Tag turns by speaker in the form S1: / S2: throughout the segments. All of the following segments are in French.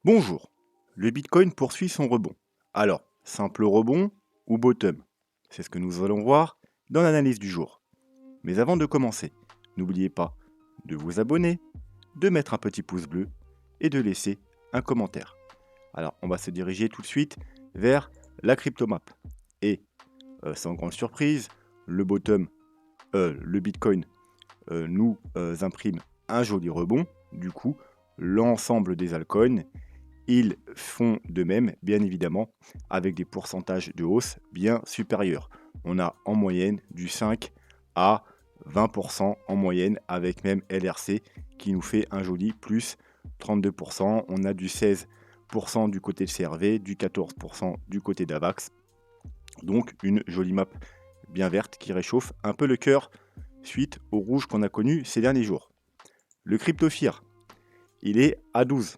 S1: Bonjour, le Bitcoin poursuit son rebond. Alors, simple rebond ou bottom? C'est ce que nous allons voir dans l'analyse du jour. Mais avant de commencer, n'oubliez pas de vous abonner, de mettre un petit pouce bleu et de laisser un commentaire. Alors, on va se diriger tout de suite vers la cryptomap. Et sans grande surprise, le Bitcoin nous imprime un joli rebond. Du coup, l'ensemble des altcoins ils font de même, bien évidemment, avec des pourcentages de hausse bien supérieurs. On a en moyenne du 5 à 20% en moyenne, avec même LRC qui nous fait un joli plus 32%. On a du 16% du côté de CRV, du 14% du côté d'Avax. Donc une jolie map bien verte qui réchauffe un peu le cœur suite au rouge qu'on a connu ces derniers jours. Le CryptoFear, il est à 12.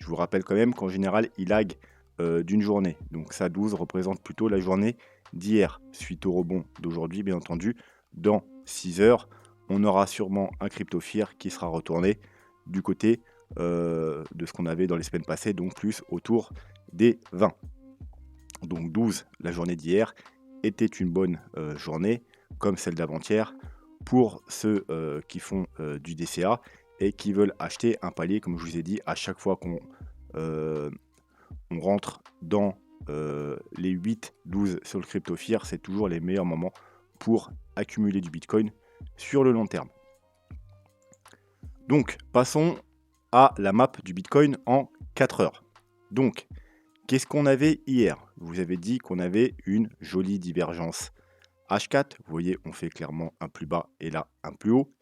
S1: Je vous rappelle quand même qu'en général, il lag d'une journée. Donc ça 12 représente plutôt la journée d'hier. Suite au rebond d'aujourd'hui, bien entendu, dans 6 heures, on aura sûrement un CryptoFear qui sera retourné du côté de ce qu'on avait dans les semaines passées, donc plus autour des 20. Donc 12, la journée d'hier, était une bonne journée, comme celle d'avant-hier, pour ceux qui font du DCA et qui veulent acheter un palier, comme je vous ai dit, à chaque fois qu'on on rentre dans les 8-12 sur le CryptoFear, c'est toujours les meilleurs moments pour accumuler du Bitcoin sur le long terme. Donc, passons à la map du Bitcoin en 4 heures. Donc, qu'est-ce qu'on avait hier? Je vous avais dit qu'on avait une jolie divergence H4. Vous voyez, on fait clairement un plus bas et là un plus haut.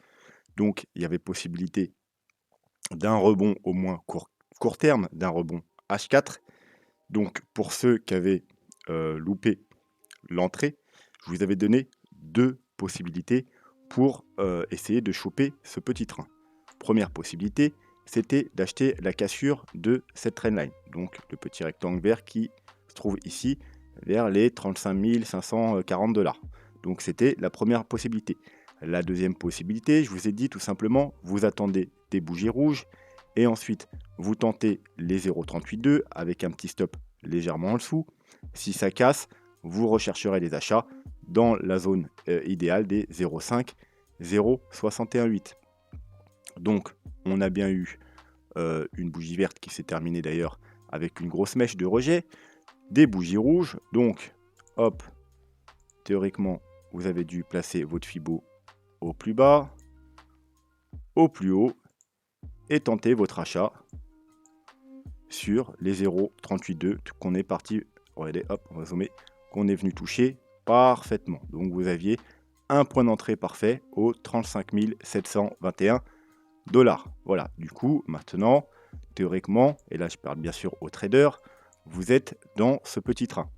S1: Donc, il y avait possibilité d'un rebond au moins court terme, d'un rebond H4. Donc, pour ceux qui avaient loupé l'entrée, je vous avais donné deux possibilités pour essayer de choper ce petit train. Première possibilité, c'était d'acheter la cassure de cette trendline, donc le petit rectangle vert qui se trouve ici vers les 35 540 $. Donc c'était la première possibilité. La deuxième possibilité, je vous ai dit tout simplement, vous attendez des bougies rouges et ensuite vous tentez les 0,382 avec un petit stop légèrement en dessous. Si ça casse, vous rechercherez les achats dans la zone idéale des 0,5, 0,618. Donc on a bien eu une bougie verte qui s'est terminée d'ailleurs avec une grosse mèche de rejet, des bougies rouges, donc hop, théoriquement vous avez dû placer votre Fibo au plus bas, au plus haut, et tenter votre achat sur les 0,382 qu'on est parti, regardez, hop, on va zoomer, qu'on est venu toucher parfaitement. Donc vous aviez un point d'entrée parfait au 35 721 $. Voilà, du coup, maintenant, théoriquement, et là je parle bien sûr aux traders, vous êtes dans ce petit train.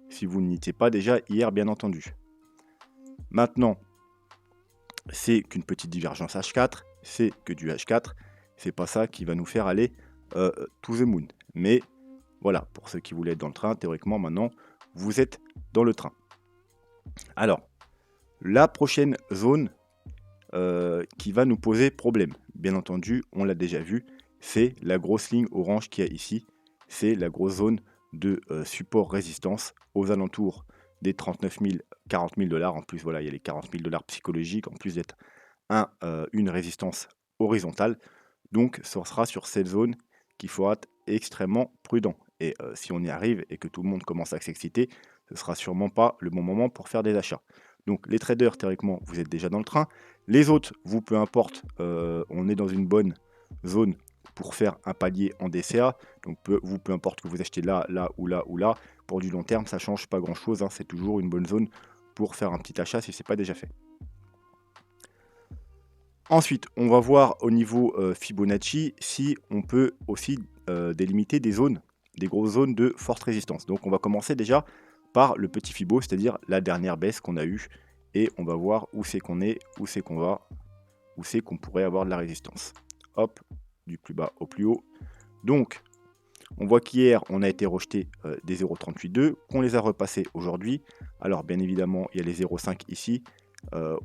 S1: Si vous n'y étiez pas déjà hier, bien entendu. Maintenant, c'est qu'une petite divergence H4, c'est que du H4, c'est pas ça qui va nous faire aller to the moon. Mais voilà, pour ceux qui voulaient être dans le train, théoriquement, maintenant, vous êtes dans le train. Alors, la prochaine zone qui va nous poser problème, bien entendu, on l'a déjà vu, c'est la grosse ligne orange qu'il y a ici. C'est la grosse zone de support-résistance aux alentours des 39 000, 40 000 $. En plus, voilà, il y a les 40 000 $ psychologiques, en plus d'être une résistance horizontale. Donc, ce sera sur cette zone qu'il faudra être extrêmement prudent. Et si on y arrive et que tout le monde commence à s'exciter, ce sera sûrement pas le bon moment pour faire des achats. Donc, les traders, théoriquement, vous êtes déjà dans le train. Les autres, vous, peu importe, on est dans une bonne zone pour faire un palier en DCA. Donc, vous, peu importe que vous achetez là, là ou là ou là, pour du long terme, ça change pas grand-chose. C'est toujours une bonne zone pour faire un petit achat si ce n'est pas déjà fait. Ensuite, on va voir au niveau Fibonacci si on peut aussi délimiter des zones, des grosses zones de forte résistance. Donc on va commencer déjà par le petit Fibo, c'est-à-dire la dernière baisse qu'on a eue. Et on va voir où c'est qu'on est, où c'est qu'on va, où c'est qu'on pourrait avoir de la résistance. Hop, du plus bas au plus haut. Donc, on voit qu'hier, on a été rejeté des 0,382, qu'on les a repassés aujourd'hui. Alors, bien évidemment, il y a les 0,5 ici,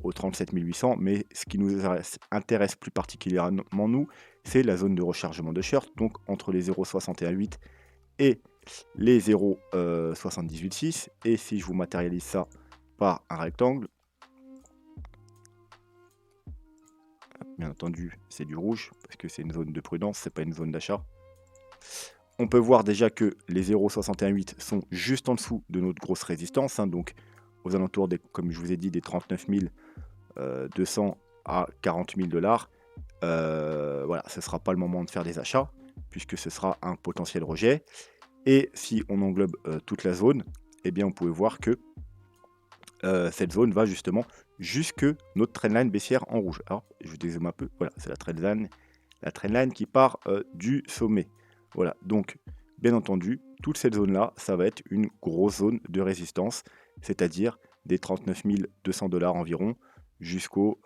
S1: au 37 800, mais ce qui nous intéresse plus particulièrement, nous, c'est la zone de rechargement de short, donc entre les 0,618 et les 0,786. Et si je vous matérialise ça par un rectangle, bien entendu, c'est du rouge, parce que c'est une zone de prudence, c'est pas une zone d'achat. On peut voir déjà que les 0,618 sont juste en dessous de notre grosse résistance, hein, donc aux alentours, des, comme je vous ai dit, des 39 200 à 40 000 $. Voilà, ce ne sera pas le moment de faire des achats, puisque ce sera un potentiel rejet. Et si on englobe toute la zone, eh bien, on pouvait voir que cette zone va justement jusque notre trendline baissière en rouge. Alors, je dézoome un peu. Voilà, c'est la trendline qui part du sommet. Voilà, donc, bien entendu, toute cette zone-là, ça va être une grosse zone de résistance, c'est-à-dire des 39 200 $ environ jusqu'aux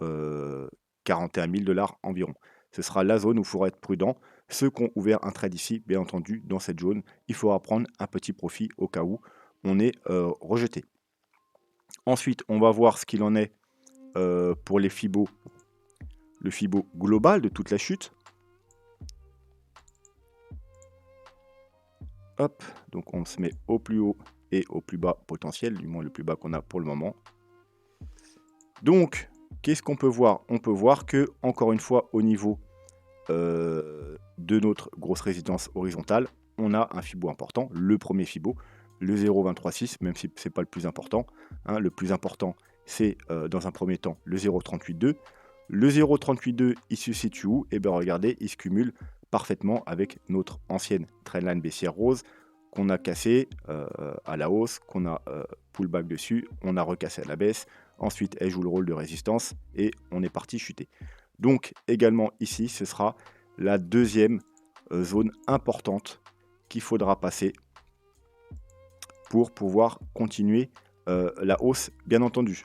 S1: 41 000 $ environ. Ce sera la zone où il faudra être prudent. Ceux qui ont ouvert un trade ici, bien entendu, dans cette zone, il faudra prendre un petit profit au cas où on est rejeté. Ensuite, on va voir ce qu'il en est pour les Fibo, le Fibo global de toute la chute. Hop, donc on se met au plus haut et au plus bas potentiel, du moins le plus bas qu'on a pour le moment. Donc, qu'est-ce qu'on peut voir? On peut voir que, encore une fois, au niveau de notre grosse résistance horizontale, on a un Fibo important, le premier Fibo, le 0,236, même si ce n'est pas le plus important. Hein, le plus important, c'est dans un premier temps le 0,382. Le 0,382, il se situe où? Et bien regardez, il se cumule parfaitement avec notre ancienne trendline baissière rose qu'on a cassé à la hausse, qu'on a pullback dessus, on a recassé à la baisse. Ensuite, elle joue le rôle de résistance et on est parti chuter. Donc également ici, ce sera la deuxième zone importante qu'il faudra passer pour pouvoir continuer la hausse, bien entendu.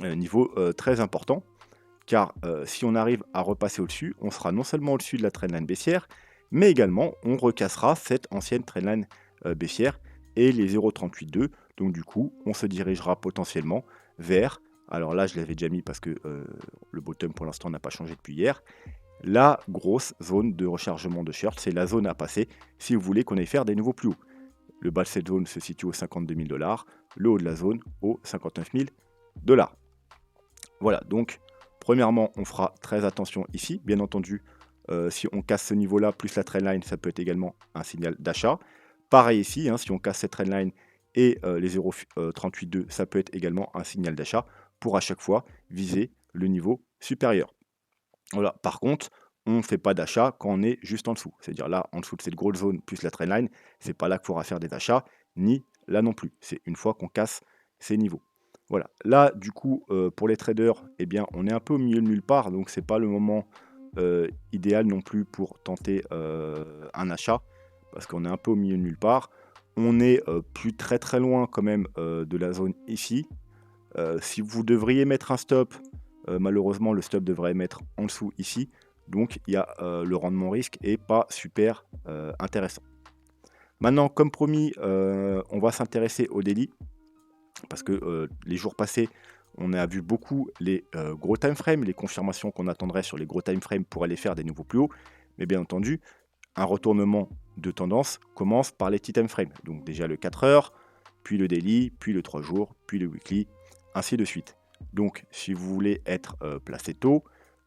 S1: Niveau très important, car si on arrive à repasser au-dessus, on sera non seulement au-dessus de la trendline baissière, mais également on recassera cette ancienne trendline baissière et les 0,382. Donc du coup, on se dirigera potentiellement vers, alors là je l'avais déjà mis parce que le bottom pour l'instant n'a pas changé depuis hier, la grosse zone de rechargement de short, c'est la zone à passer si vous voulez qu'on aille faire des nouveaux plus hauts. Le bas de cette zone se situe aux 52 000 $, le haut de la zone aux 59 000 $. Voilà, donc premièrement, on fera très attention ici. Bien entendu, si on casse ce niveau-là, plus la trendline, ça peut être également un signal d'achat. Pareil ici, hein, si on casse cette trendline et les 0,382, ça peut être également un signal d'achat pour à chaque fois viser le niveau supérieur. Voilà. Par contre, on ne fait pas d'achat quand on est juste en dessous. C'est-à-dire là, en dessous de cette grosse zone plus la trendline, c'est pas là qu'il faudra faire des achats, ni là non plus. C'est une fois qu'on casse ces niveaux. Voilà. Là, du coup, pour les traders, eh bien, on est un peu au milieu de nulle part, donc c'est pas le moment idéal non plus pour tenter un achat, parce qu'on est un peu au milieu de nulle part. On est plus très très loin quand même de la zone ici. Si vous devriez mettre un stop, malheureusement le stop devrait mettre en dessous ici. Donc il y a le rendement risque et pas super intéressant. Maintenant, comme promis, on va s'intéresser au daily. Parce que les jours passés, on a vu beaucoup les gros time frames, les confirmations qu'on attendrait sur les gros time frames pour aller faire des nouveaux plus hauts. Mais bien entendu, un retournement de tendance commence par les petits time frames. Donc déjà le 4 heures, puis le daily, puis le 3 jours, puis le weekly, ainsi de suite. Donc si vous voulez être placé tôt,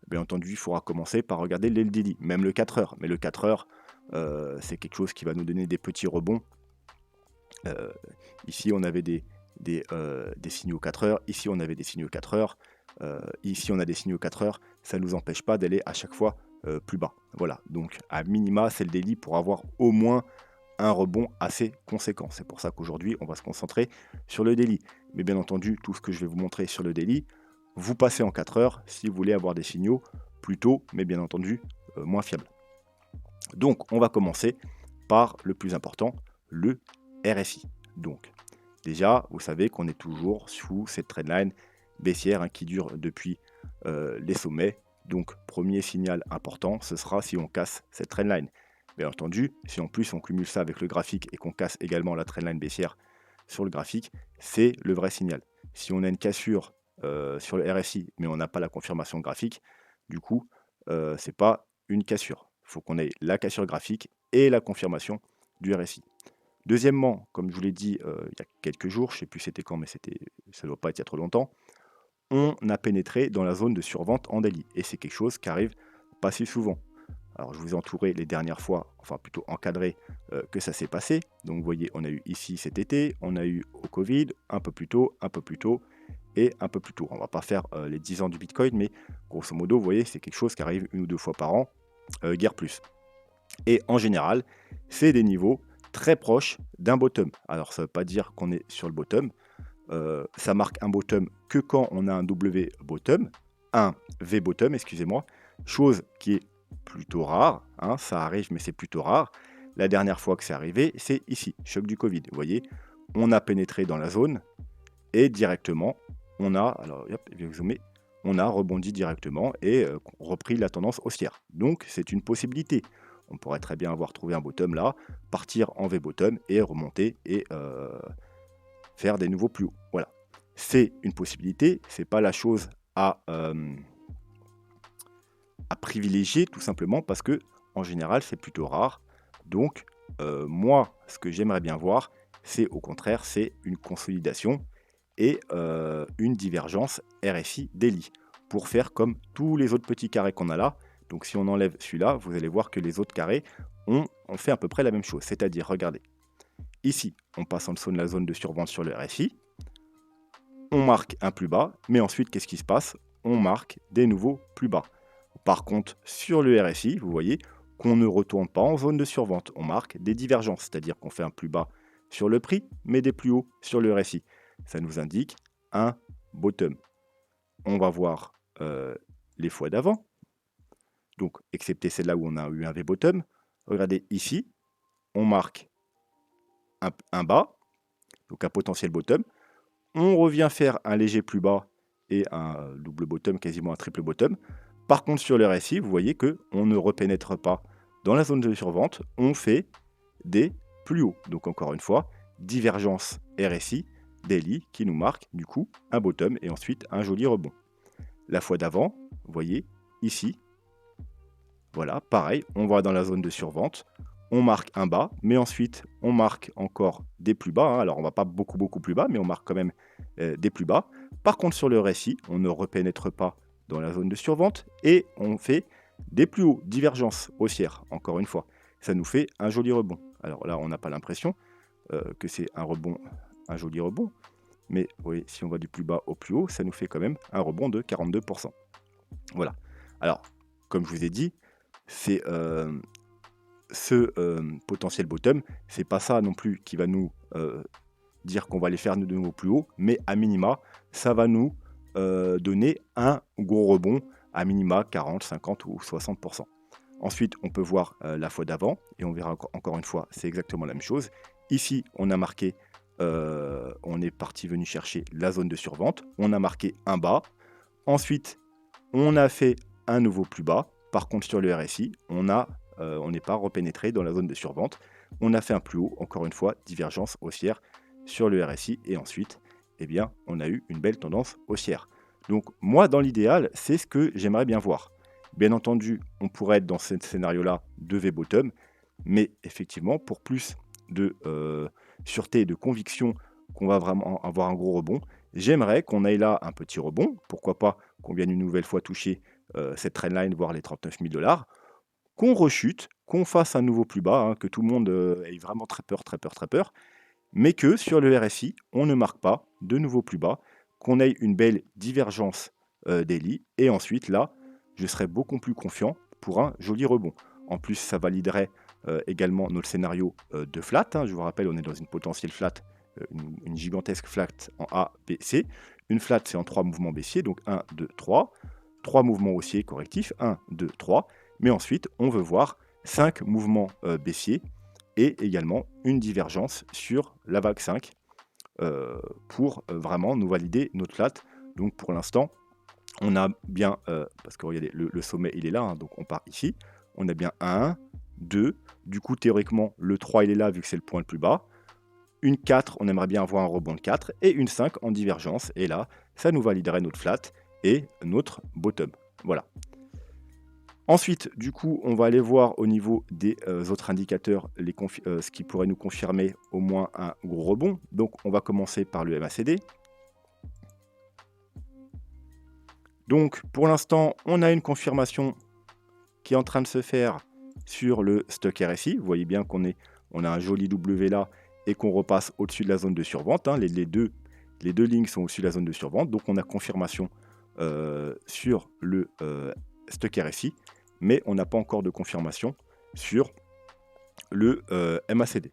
S1: bien entendu, il faudra commencer par regarder le daily, même le 4 heures. Mais le 4 heures, c'est quelque chose qui va nous donner des petits rebonds. Ici, on avait des signaux 4 heures. Ici, on avait des signaux 4 heures. Ici, on a des signaux 4 heures. Ça ne nous empêche pas d'aller à chaque fois plus bas. Voilà, donc à minima, c'est le daily pour avoir au moins un rebond assez conséquent. C'est pour ça qu'aujourd'hui, on va se concentrer sur le daily. Mais bien entendu, tout ce que je vais vous montrer sur le daily, vous passez en 4 heures si vous voulez avoir des signaux plus tôt, mais bien entendu, moins fiables. Donc, on va commencer par le plus important, le RSI. Donc, déjà, vous savez qu'on est toujours sous cette trendline baissière hein, qui dure depuis les sommets. Donc, premier signal important, ce sera si on casse cette trendline. Bien entendu, si en plus on cumule ça avec le graphique et qu'on casse également la trendline baissière sur le graphique, c'est le vrai signal. Si on a une cassure sur le RSI, mais on n'a pas la confirmation graphique, du coup, c'est pas une cassure. Il faut qu'on ait la cassure graphique et la confirmation du RSI. Deuxièmement, comme je vous l'ai dit il y a quelques jours, je ne sais plus c'était quand, mais ça ne doit pas être il y a trop longtemps, on a pénétré dans la zone de survente en daily. Et c'est quelque chose qui arrive pas si souvent. Alors je vous ai entouré les dernières fois, enfin plutôt encadré, que ça s'est passé. Donc vous voyez, on a eu ici cet été, on a eu au Covid, un peu plus tôt et un peu plus tôt. On ne va pas faire les 10 ans du Bitcoin, mais grosso modo, vous voyez, c'est quelque chose qui arrive 1 ou 2 fois par an, guère plus. Et en général, c'est des niveaux très proches d'un bottom. Alors ça ne veut pas dire qu'on est sur le bottom. Ça marque un bottom que quand on a un W bottom, un V bottom, excusez-moi, chose qui est plutôt rare, hein, ça arrive mais c'est plutôt rare. La dernière fois que c'est arrivé, c'est ici, choc du Covid. Vous voyez, on a pénétré dans la zone et directement, on a, alors hop, je vais zoomer, on a rebondi directement et repris la tendance haussière. Donc c'est une possibilité. On pourrait très bien avoir trouvé un bottom là, partir en V bottom et remonter et faire des nouveaux plus hauts. Voilà. C'est une possibilité, c'est pas la chose à privilégier tout simplement parce que en général c'est plutôt rare. Donc moi, ce que j'aimerais bien voir, c'est au contraire, c'est une consolidation et une divergence RSI daily pour faire comme tous les autres petits carrés qu'on a là. Donc si on enlève celui-là, vous allez voir que les autres carrés ont fait à peu près la même chose. C'est-à-dire, regardez, ici, on passe en dessous de la zone de survente sur le RSI, on marque un plus bas, mais ensuite, qu'est-ce qui se passe? On marque des nouveaux plus bas. Par contre, sur le RSI, vous voyez qu'on ne retourne pas en zone de survente. On marque des divergences, c'est-à-dire qu'on fait un plus bas sur le prix, mais des plus hauts sur le RSI. Ça nous indique un bottom. On va voir les fois d'avant. Donc, excepté celle-là où on a eu un V-bottom. Regardez ici, on marque un bas, donc un potentiel bottom. On revient faire un léger plus bas et un double bottom, quasiment un triple bottom. Par contre, sur le RSI, vous voyez qu'on ne repénètre pas dans la zone de survente, on fait des plus hauts. Donc encore une fois, divergence RSI daily qui nous marque du coup un bottom et ensuite un joli rebond. La fois d'avant, vous voyez ici, voilà, pareil, on va dans la zone de survente, on marque un bas, mais ensuite on marque encore des plus bas. Hein. Alors on va pas beaucoup plus bas, mais on marque quand même des plus bas. Par contre sur le RSI, on ne repénètre pas dans la zone de survente et on fait des plus hauts, divergence haussière, encore une fois. Ça nous fait un joli rebond. Alors là, on n'a pas l'impression que c'est un rebond, un joli rebond, mais vous voyez, si on va du plus bas au plus haut, ça nous fait quand même un rebond de 42%. Voilà. Alors, comme je vous ai dit, c'est ce potentiel bottom, c'est pas ça non plus qui va nous dire qu'on va les faire de nouveau plus haut, mais à minima, ça va nous donner un gros rebond, à minima 40, 50 ou 60%. Ensuite, on peut voir la fois d'avant, et on verra encore une fois, c'est exactement la même chose. Ici, on a marqué, on est venu chercher la zone de survente, on a marqué un bas. Ensuite, on a fait un nouveau plus bas. Par contre, sur le RSI, on n'est pas repénétré dans la zone de survente. On a fait un plus haut, encore une fois, divergence haussière sur le RSI. Et ensuite, eh bien, on a eu une belle tendance haussière. Donc, moi, dans l'idéal, c'est ce que j'aimerais bien voir. Bien entendu, on pourrait être dans ce scénario-là de V-bottom, mais effectivement, pour plus de sûreté et de conviction qu'on va vraiment avoir un gros rebond, j'aimerais qu'on aille là un petit rebond, pourquoi pas qu'on vienne une nouvelle fois toucher cette trendline, voire les 39 000 $, qu'on rechute, qu'on fasse un nouveau plus bas, hein, que tout le monde ait vraiment très peur, mais que sur le RSI, on ne marque pas de nouveau plus bas, qu'on ait une belle divergence daily, et ensuite là, je serais beaucoup plus confiant pour un joli rebond. En plus, ça validerait également notre scénario de flat. Hein. Je vous rappelle, on est dans une potentielle flat, une gigantesque flat en A, B, C. Une flat, c'est en 3 mouvements baissiers, donc 1, 2, 3. 3 mouvements haussiers correctifs, 1, 2, 3. Mais ensuite, on veut voir 5 mouvements baissiers et également une divergence sur la vague 5 pour vraiment nous valider notre flat. Donc pour l'instant, on a bien, parce que regardez, le sommet il est là, hein, donc on part ici, on a bien 1, 2, du coup théoriquement le 3 il est là vu que c'est le point le plus bas, une 4, on aimerait bien avoir un rebond de 4, et une 5 en divergence, et là, ça nous validerait notre flat et notre bottom. Voilà. Ensuite, du coup, on va aller voir au niveau des autres indicateurs ce qui pourrait nous confirmer au moins un gros rebond. Donc, on va commencer par le MACD. Donc, pour l'instant, on a une confirmation qui est en train de se faire sur le stock RSI. Vous voyez bien on a un joli W là et qu'on repasse au-dessus de la zone de survente, hein. Les deux lignes sont au-dessus de la zone de survente. Donc, on a confirmation sur le stock RSI, mais on n'a pas encore de confirmation sur le MACD.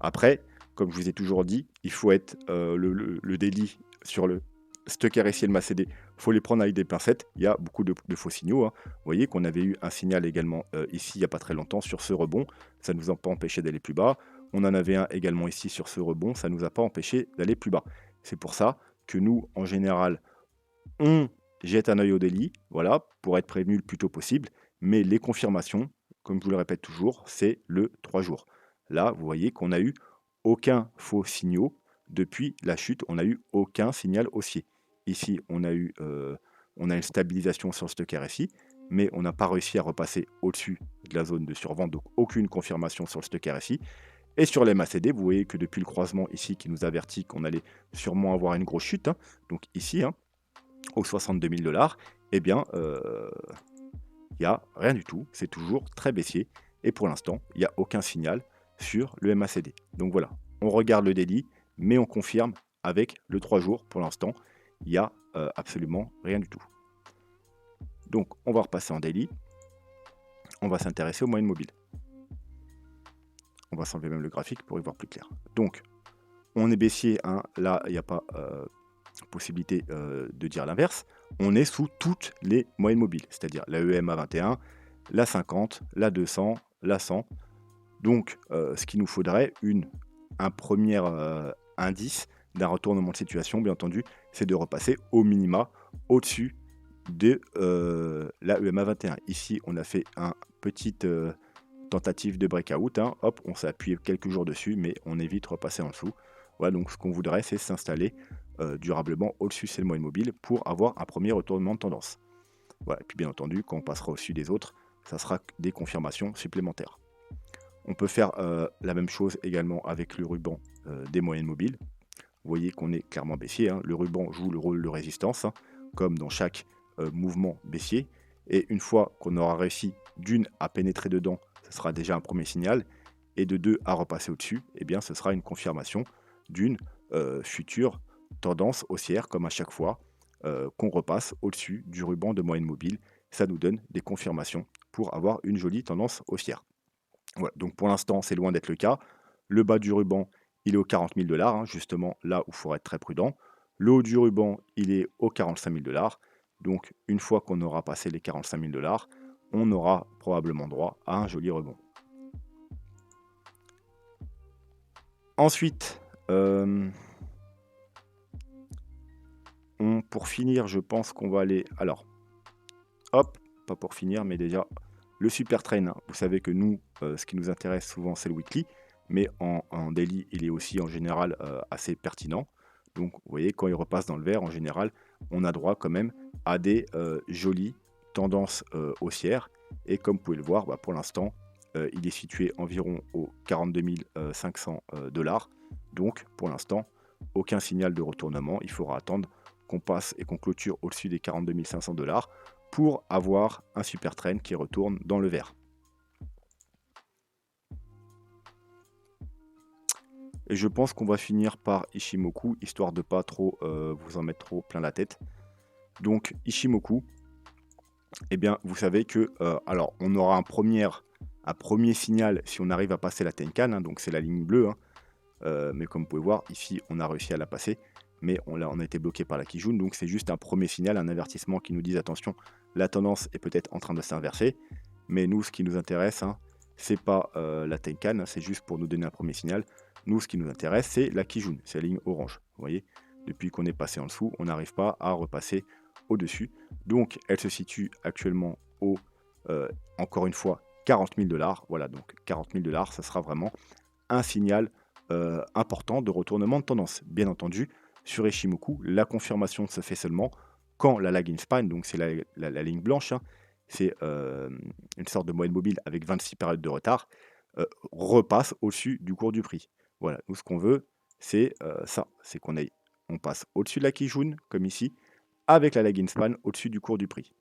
S1: Après, comme je vous ai toujours dit, il faut être le daily sur le stock RSI et le MACD, il faut les prendre avec des pincettes. Il y a beaucoup de faux signaux, hein. Vous voyez qu'on avait eu un signal également ici il n'y a pas très longtemps sur ce rebond. Ça ne nous a pas empêché d'aller plus bas. On en avait un également ici sur ce rebond. Ça ne nous a pas empêché d'aller plus bas. C'est pour ça que nous, en général, on jette un œil au daily, voilà, pour être prévenu le plus tôt possible. Mais les confirmations, comme je vous le répète toujours, c'est le 3 jours. Là, vous voyez qu'on n'a eu aucun faux signaux depuis la chute. On n'a eu aucun signal haussier. Ici, on a une stabilisation sur le stock RSI, mais on n'a pas réussi à repasser au-dessus de la zone de survente, donc aucune confirmation sur le stock RSI. Et sur les MACD, vous voyez que depuis le croisement ici qui nous avertit qu'on allait sûrement avoir une grosse chute, hein, donc ici, hein, aux 62 000 $, eh bien, il n'y a rien du tout. C'est toujours très baissier. Et pour l'instant, il n'y a aucun signal sur le MACD. Donc voilà, on regarde le daily, mais on confirme avec le 3 jours. Pour l'instant, il n'y a absolument rien du tout. Donc, on va repasser en daily. On va s'intéresser aux moyennes mobiles. On va s'enlever même le graphique pour y voir plus clair. Donc, on est baissier, hein. Là, il n'y a pas possibilité de dire l'inverse. On est sous toutes les moyennes mobiles, c'est-à-dire la EMA 21, la 50, la 200, la 100. Donc, ce qu'il nous faudrait, un premier indice d'un retournement de situation, bien entendu, c'est de repasser au minima au-dessus de la EMA 21. Ici, on a fait un petite tentative de breakout, hein. Hop, on s'est appuyé quelques jours dessus, mais on évite de repasser en dessous. Voilà, donc ce qu'on voudrait, c'est s'installer durablement au-dessus de ces moyennes mobiles pour avoir un premier retournement de tendance. Voilà, et puis bien entendu, quand on passera au-dessus des autres, ça sera des confirmations supplémentaires. On peut faire la même chose également avec le ruban des moyennes mobiles. Vous voyez qu'on est clairement baissier, hein. Le ruban joue le rôle de résistance, hein, comme dans chaque mouvement baissier. Et une fois qu'on aura réussi d'une à pénétrer dedans, ce sera déjà un premier signal. Et de deux à repasser au-dessus, eh bien, ce sera une confirmation d'une future tendance haussière, comme à chaque fois qu'on repasse au-dessus du ruban de moyenne mobile. Ça nous donne des confirmations pour avoir une jolie tendance haussière. Voilà, donc pour l'instant, c'est loin d'être le cas. Le bas du ruban, il est aux 40 000 $, hein, justement là où il faudra être très prudent. Le haut du ruban, il est aux 45 000 $. Donc une fois qu'on aura passé les 45 000 $, on aura probablement droit à un joli rebond. Ensuite, pour finir, je pense qu'on va aller... Alors, hop, pas pour finir, mais déjà, le super train, hein. Vous savez que nous, ce qui nous intéresse souvent, c'est le weekly, mais en daily, il est aussi en général assez pertinent. Donc, vous voyez, quand il repasse dans le vert, en général, on a droit quand même à des jolies tendances haussières. Et comme vous pouvez le voir, bah, pour l'instant, il est situé environ aux 42 500 $. Donc, pour l'instant, aucun signal de retournement. Il faudra attendre qu'on passe et qu'on clôture au-dessus des 42 500 $ pour avoir un super trend qui retourne dans le vert. Et je pense qu'on va finir par Ishimoku, histoire de pas trop vous en mettre trop plein la tête. Donc Ishimoku, eh bien vous savez que alors on aura un premier signal si on arrive à passer la Tenkan, hein, donc c'est la ligne bleue, hein. Mais comme vous pouvez voir, ici on a réussi à la passer, mais on a été bloqué par la Kijun, donc c'est juste un premier signal, un avertissement qui nous dit attention, la tendance est peut-être en train de s'inverser. Mais nous, ce qui nous intéresse, hein, c'est pas la Tenkan, hein, c'est juste pour nous donner un premier signal. Nous, ce qui nous intéresse, c'est la Kijun, c'est la ligne orange. Vous voyez, depuis qu'on est passé en dessous, on n'arrive pas à repasser au-dessus. Donc, elle se situe actuellement au, encore une fois, 40 000 $. Voilà, donc 40 000 $, ça sera vraiment un signal important de retournement de tendance. Bien entendu, sur Ishimoku, la confirmation se fait seulement quand la lagging span, donc c'est la ligne blanche, hein, c'est une sorte de moyenne mobile avec 26 périodes de retard, repasse au-dessus du cours du prix. Voilà, nous ce qu'on veut, c'est ça, c'est on passe au-dessus de la Kijun, comme ici, avec la lagging span au-dessus du cours du prix.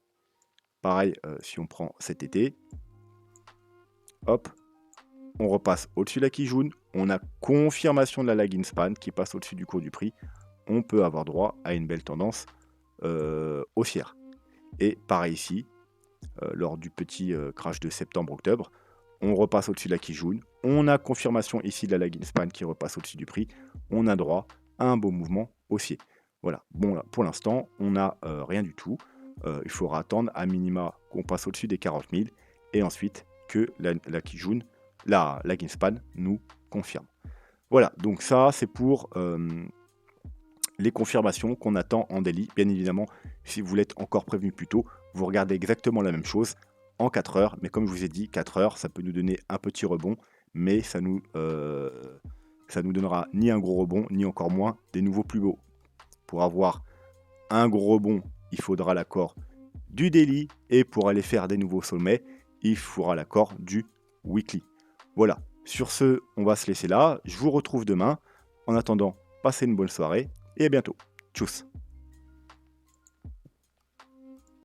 S1: Pareil, si on prend cet été, hop, on repasse au-dessus de la Kijun, on a confirmation de la lagging span qui passe au-dessus du cours du prix, on peut avoir droit à une belle tendance haussière. Et pareil ici, lors du petit crash de septembre-octobre, on repasse au-dessus de la Kijun, on a confirmation ici de la lagging span qui repasse au-dessus du prix, on a droit à un beau mouvement haussier. Voilà, bon là, pour l'instant, on n'a rien du tout. Il faudra attendre à minima qu'on passe au-dessus des 40 000 et ensuite que la Kijun, la lagging span nous confirme. Voilà, donc ça c'est pour les confirmations qu'on attend en daily. Bien évidemment, si vous l'êtes encore prévenu plus tôt, vous regardez exactement la même chose en 4 heures. Mais comme je vous ai dit, 4 heures, ça peut nous donner un petit rebond, mais ça nous donnera ni un gros rebond, ni encore moins des nouveaux plus beaux. Pour avoir un gros rebond, il faudra l'accord du daily, et pour aller faire des nouveaux sommets, il faudra l'accord du weekly. Voilà, sur ce, on va se laisser là. Je vous retrouve demain. En attendant, passez une bonne soirée et à bientôt. Tchuss.